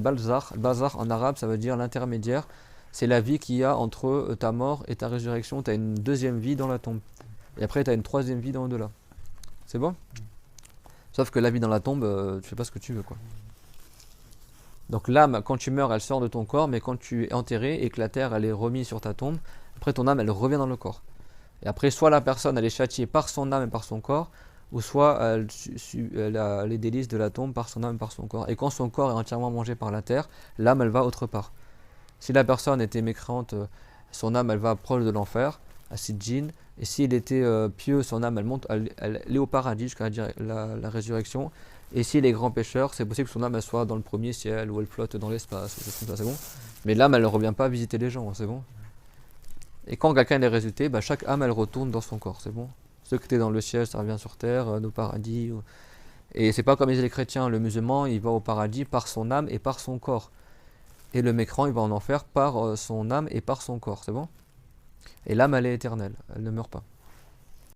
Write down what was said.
al-balzakh. Al-balzakh en arabe, ça veut dire l'intermédiaire. C'est la vie qu'il y a entre ta mort et ta résurrection. Tu as une deuxième vie dans la tombe. Et après, tu as une troisième vie dans au-delà. C'est bon? Sauf que la vie dans la tombe, tu fais pas ce que tu veux, quoi. Donc l'âme, quand tu meurs, elle sort de ton corps, mais quand tu es enterré et que la terre, elle est remise sur ta tombe, après ton âme, elle revient dans le corps. Et après, soit la personne, elle est châtiée par son âme et par son corps, ou soit elle a les délices de la tombe par son âme et par son corps. Et quand son corps est entièrement mangé par la terre, l'âme, elle va autre part. Si la personne était mécréante, son âme, elle va proche de l'enfer, à Sijjin. Et s'il était pieux, son âme, elle monte, elle est au paradis jusqu'à la résurrection. Et s'il est grand pécheur, c'est possible que son âme, elle soit dans le premier ciel, ou elle flotte dans l'espace, ou comme ça, c'est bon. Mais l'âme, elle ne revient pas visiter les gens, c'est bon. Et quand quelqu'un est résulté, bah, chaque âme, elle retourne dans son corps, c'est bon. Ceux qui étaient dans le ciel, ça revient sur terre, au paradis. Et c'est pas comme les chrétiens, le musulman, il va au paradis par son âme et par son corps. Et le mécréant, il va en enfer par son âme et par son corps, c'est bon. Et l'âme, elle est éternelle, elle ne meurt pas.